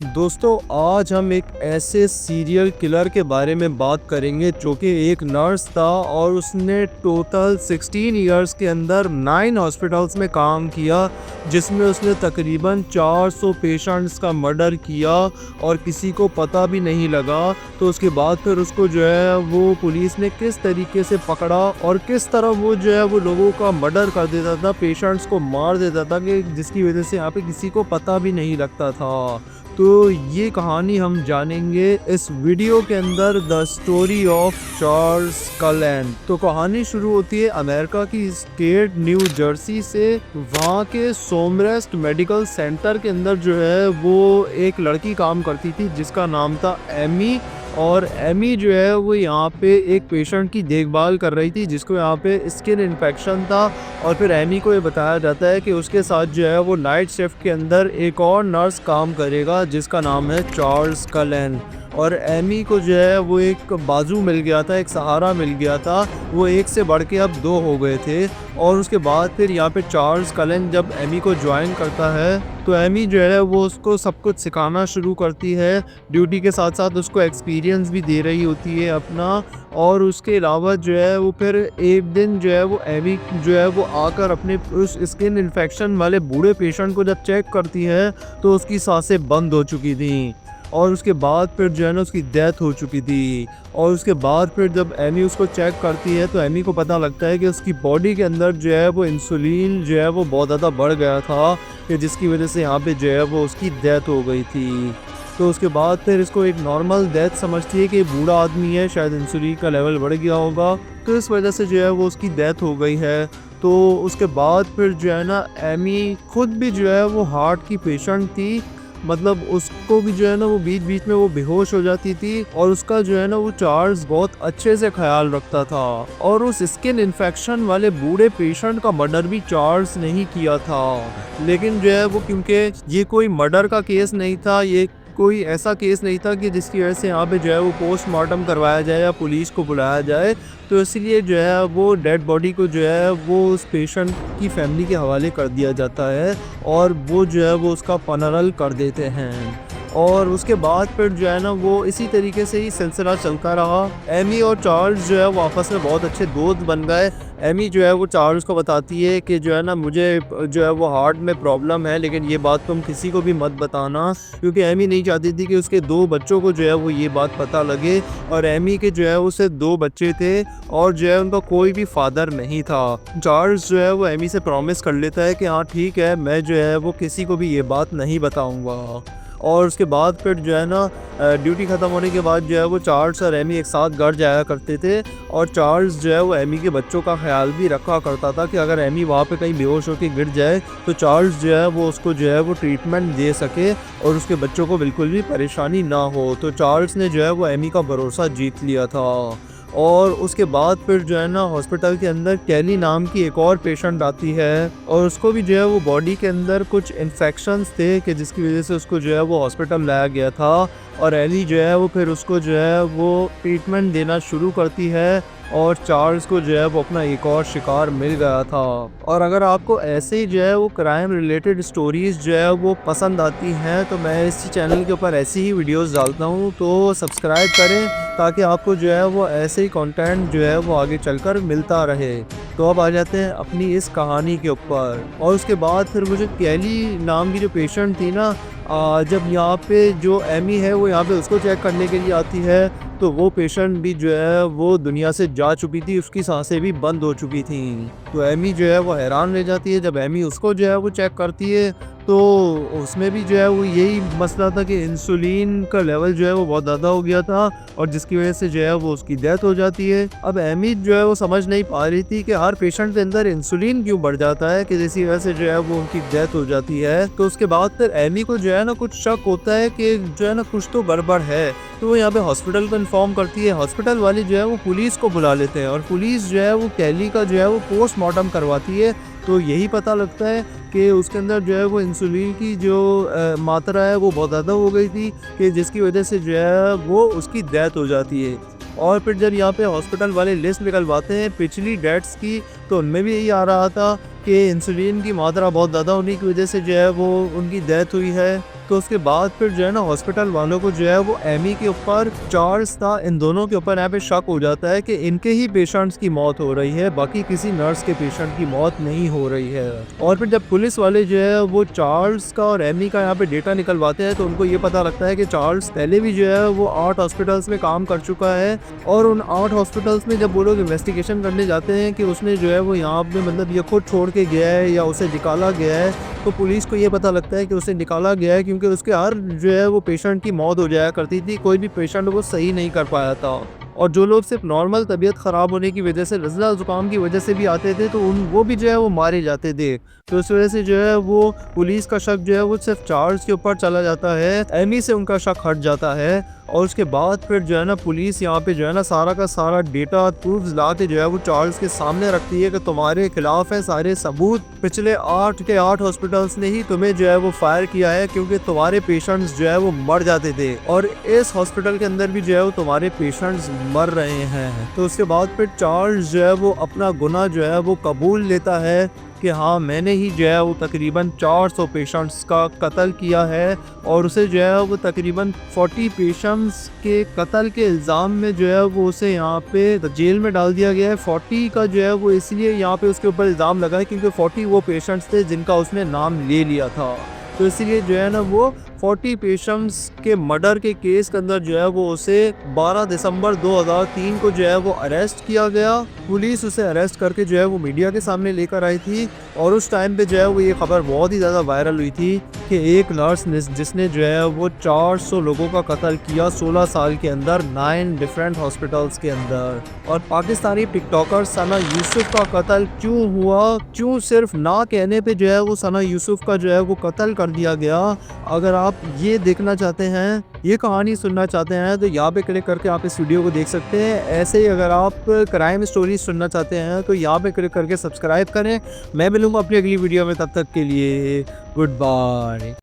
दोस्तों, आज हम एक ऐसे सीरियल किलर के बारे में बात करेंगे जो कि एक नर्स था और उसने टोटल 16 इयर्स के अंदर 9 हॉस्पिटल्स में काम किया, जिसमें उसने तकरीबन 400 पेशेंट्स का मर्डर किया और किसी को पता भी नहीं लगा। तो उसके बाद फिर उसको जो है वो पुलिस ने किस तरीके से पकड़ा और किस तरह वो जो है वो लोगों का मर्डर कर देता था, पेशेंट्स को मार देता था कि जिसकी वजह से यहाँ पे किसी को पता भी नहीं लगता था। तो ये कहानी हम जानेंगे इस वीडियो के अंदर, द स्टोरी ऑफ चार्ल्स कलेन। तो कहानी शुरू होती है अमेरिका की स्टेट न्यू जर्सी से। वहाँ के सोमरेस्ट मेडिकल सेंटर के अंदर जो है वो एक लड़की काम करती थी जिसका नाम था एमी। और एमी जो है वो यहाँ पे एक पेशेंट की देखभाल कर रही थी जिसको यहाँ पे स्किन इन्फेक्शन था। और फिर एमी को ये बताया जाता है कि उसके साथ जो है वो नाइट शिफ्ट के अंदर एक और नर्स काम करेगा जिसका नाम है चार्ल्स कलेन। और एमी को जो है वो एक बाजू मिल गया था, एक सहारा मिल गया था। वो एक से बढ़ के अब 2 हो गए थे। और उसके बाद फिर यहाँ पे चार्ल्स कलेन जब एमी को ज्वाइन करता है तो एमी जो है वो उसको सब कुछ सिखाना शुरू करती है। ड्यूटी के साथ साथ उसको एक्सपीरियंस भी दे रही होती है अपना। और उसके अलावा जो है वो फिर एक दिन जो है वो एमी जो है वो आकर अपने उस स्किन इन्फेक्शन वाले बूढ़े पेशेंट को जब चेक करती है तो उसकी सांसें बंद हो चुकी थी। और उसके बाद फिर जो है ना उसकी डेथ हो चुकी थी। और उसके बाद फिर जब एमी उसको चेक करती है तो एमी को पता लगता है कि उसकी बॉडी के अंदर जो है वो इंसुलिन जो है वो बहुत ज़्यादा बढ़ गया था, कि जिसकी वजह से यहाँ पे जो है वो उसकी डेथ हो गई थी। तो उसके बाद फिर इसको एक नॉर्मल डेथ समझती है कि बूढ़ा आदमी है, शायद इंसुलिन का लेवल बढ़ गया होगा, तो इस वजह से जो है वो उसकी डेथ हो गई है। तो उसके बाद फिर जो है ना एमी खुद भी जो है वो हार्ट की पेशेंट थी। मतलब उसको भी जो है ना वो बीच बीच में वो बेहोश हो जाती थी। और उसका जो है ना वो चार्ल्स बहुत अच्छे से ख्याल रखता था। और उस स्किन इन्फेक्शन वाले बूढ़े पेशेंट का मर्डर भी चार्ल्स ने ही किया था। लेकिन जो है वो क्योंकि ये कोई मर्डर का केस नहीं था, ये कोई ऐसा केस नहीं था कि जिसकी वजह से यहाँ पे जो है वो पोस्टमार्टम करवाया जाए या पुलिस को बुलाया जाए, तो इसलिए जो है वो डेड बॉडी को जो है वो उस पेशेंट की फैमिली के हवाले कर दिया जाता है और वो जो है वो उसका फनरल कर देते हैं। और उसके बाद फिर जो है ना वो इसी तरीके से ही सिलसिला चलता रहा। एमी और चार्ल्स जो है वो आपस में बहुत अच्छे दोस्त बन गए। एमी जो है वो चार्ल्स को बताती है कि जो है ना मुझे जो है वो हार्ट में प्रॉब्लम है, लेकिन ये बात तुम किसी को भी मत बताना, क्योंकि एमी नहीं चाहती थी कि उसके 2 बच्चों को जो है वो ये बात पता लगे। और एमी के जो है उसे 2 बच्चे थे और जो है उनका कोई भी फादर नहीं था। चार्ल्स जो है वो एमी से प्रॉमिस कर लेता है कि हाँ ठीक है, मैं जो है वो किसी को भी ये बात नहीं बताऊंगा। और उसके बाद फिर जो है ना ड्यूटी ख़त्म होने के बाद जो है वो चार्ल्स और एमी एक साथ घर जाया करते थे। और चार्ल्स जो है वो एमी के बच्चों का ख्याल भी रखा करता था कि अगर एमी वहाँ पे कहीं बेहोश होकर गिर जाए तो चार्ल्स जो है वो उसको जो है वो ट्रीटमेंट दे सके और उसके बच्चों को बिल्कुल भी परेशानी ना हो। तो चार्ल्स ने जो है वो एमी का भरोसा जीत लिया था। और उसके बाद फिर जो है ना हॉस्पिटल के अंदर कैली नाम की एक और पेशेंट आती है और उसको भी जो है वो बॉडी के अंदर कुछ इन्फेक्शंस थे कि जिसकी वजह से उसको जो है वो हॉस्पिटल लाया गया था। और एली जो है वो फिर उसको जो है वो ट्रीटमेंट देना शुरू करती है और चार्ल्स को जो है वो अपना एक और शिकार मिल गया था। और अगर आपको ऐसे ही जो है वो क्राइम रिलेटेड स्टोरीज़ जो है वो पसंद आती हैं तो मैं इसी चैनल के ऊपर ऐसी ही वीडियोस डालता हूँ, तो सब्सक्राइब करें ताकि आपको जो है वो ऐसे ही कंटेंट जो है वो आगे चलकर मिलता रहे। तो अब आ जाते हैं अपनी इस कहानी के ऊपर। और उसके बाद फिर मुझे कैली नाम की जो पेशेंट थी ना, जब यहाँ पे जो एमी है वो यहाँ पे उसको चेक करने के लिए आती है तो वो पेशेंट भी जो है वो दुनिया से जा चुकी थी, उसकी सांसें भी बंद हो चुकी थी। तो एमी जो है वो हैरान रह जाती है जब एमी उसको जो है वो चेक करती है तो उसमें भी जो है वो यही मसला था कि इंसुलिन का लेवल जो है वो बहुत ज़्यादा हो गया था और जिसकी वजह से जो है वो उसकी डेथ हो जाती है। अब एमी जो है वो समझ नहीं पा रही थी कि हर पेशेंट के अंदर इंसुलिन क्यों बढ़ जाता है कि जिसकी वजह से जो है वो उनकी डेथ हो जाती है। तो उसके बाद फिर एमी को जो है ना कुछ शक होता है कि जो है ना कुछ तो गड़बड़ है। तो वो यहाँ पे हॉस्पिटल को इन्फॉर्म करती है। हॉस्पिटल वाले जो है वो पुलिस को बुला लेते हैं और पुलिस जो है वो कैली का जो है वो पोस्टमार्टम करवाती है। तो यही पता लगता है कि उसके अंदर जो है वो इंसुलिन की जो मात्रा है वो बहुत ज़्यादा हो गई थी कि जिसकी वजह से जो है वो उसकी डेथ हो जाती है। और फिर जब यहाँ पे हॉस्पिटल वाले लिस्ट निकलवाते हैं पिछली डेट्स की, तो उनमें भी यही आ रहा था कि इंसुलिन की मात्रा बहुत ज़्यादा होने की वजह से जो है वो उनकी डेथ हुई है। तो उसके बाद फिर जो है ना हॉस्पिटल वालों को जो है वो एमी के ऊपर, चार्ल्स था, इन दोनों के ऊपर यहाँ पे शक हो जाता है कि इनके ही पेशेंट्स की मौत हो रही है, बाकी किसी नर्स के पेशेंट की मौत नहीं हो रही है। और फिर जब पुलिस वाले जो है वो चार्ल्स का और एमी का यहाँ पे डेटा निकलवाते हैं तो उनको ये पता लगता है कि चार्ल्स पहले भी जो है वो 8 हॉस्पिटल्स में काम कर चुका है। और उन 8 हॉस्पिटल्स में जब वो लोग इन्वेस्टिगेशन करने जाते हैं कि उसने जो है वो यहाँ पे मतलब ये खुद छोड़ के गया है या उसे निकाला गया है, तो पुलिस को ये पता लगता है कि उसे निकाला गया है क्योंकि उसके हर जो है वो पेशेंट की मौत हो जाया करती थी, कोई भी पेशेंट वो सही नहीं कर पाया था। और जो लोग सिर्फ नॉर्मल तबीयत ख़राब होने की वजह से, नज़ला ज़ुकाम की वजह से भी आते थे तो वो भी जो है वो मारे जाते थे। तो इस वजह से जो है वो पुलिस का शक जो है वो सिर्फ चार्ल्स के ऊपर चला जाता है, एमी से उनका शक हट जाता है। और उसके बाद फिर जो है ना पुलिस यहाँ पे जो है ना सारा का सारा डेटा प्रूफ्स ला के जो है वो चार्ल्स के सामने रखती है कि तुम्हारे खिलाफ है सारे सबूत, पिछले 8 के 8 हॉस्पिटल्स ने ही तुम्हें जो है वो फायर किया है क्योंकि तुम्हारे पेशेंट्स जो है वो मर जाते थे और इस हॉस्पिटल के अंदर भी जो है वो तुम्हारे पेशेंट्स मर रहे हैं। तो उसके बाद फिर चार्ल्स जो है वो अपना गुनाह जो है वो कबूल लेता है कि हाँ मैंने ही जो है वो तकरीबन 400 पेशेंट्स का कत्ल किया है और उसे जो है वो तकरीबन 40 पेशेंट्स के कत्ल के इल्ज़ाम में जो है वो उसे यहाँ पे जेल में डाल दिया गया है। 40 का जो है वो इसलिए यहाँ पे उसके ऊपर इल्ज़ाम लगा है क्योंकि 40 वो पेशेंट्स थे जिनका उसने नाम ले लिया था। तो इसीलिए जो है ना वो 40 पेशेंट्स के मर्डर के केस के अंदर जो है वो उसे 12 दिसंबर 2003 को जो है वो अरेस्ट किया गया। पुलिस उसे अरेस्ट करके जो है वो मीडिया के सामने लेकर आई थी और उस टाइम पे जो है वो ये खबर बहुत ही ज़्यादा वायरल हुई थी कि एक नर्स जिसने जो है वो 400 लोगों का कत्ल किया 16 साल के अंदर 9 डिफरेंट हॉस्पिटल्स के अंदर। और पाकिस्तानी टिकटॉकर सना यूसुफ का कत्ल क्यों हुआ, क्यों सिर्फ ना कहने पे जो है वो सना यूसुफ का जो है वो कत्ल कर दिया गया। अगर आप ये देखना चाहते हैं, ये कहानी सुनना चाहते हैं तो यहाँ पे क्लिक करके आप इस वीडियो को देख सकते हैं। ऐसे ही अगर आप क्राइम स्टोरी सुनना चाहते हैं तो यहाँ पे क्लिक करके सब्सक्राइब करें। मैं मिलूंगा अपनी अगली वीडियो में, तब तक के लिए गुड बाय।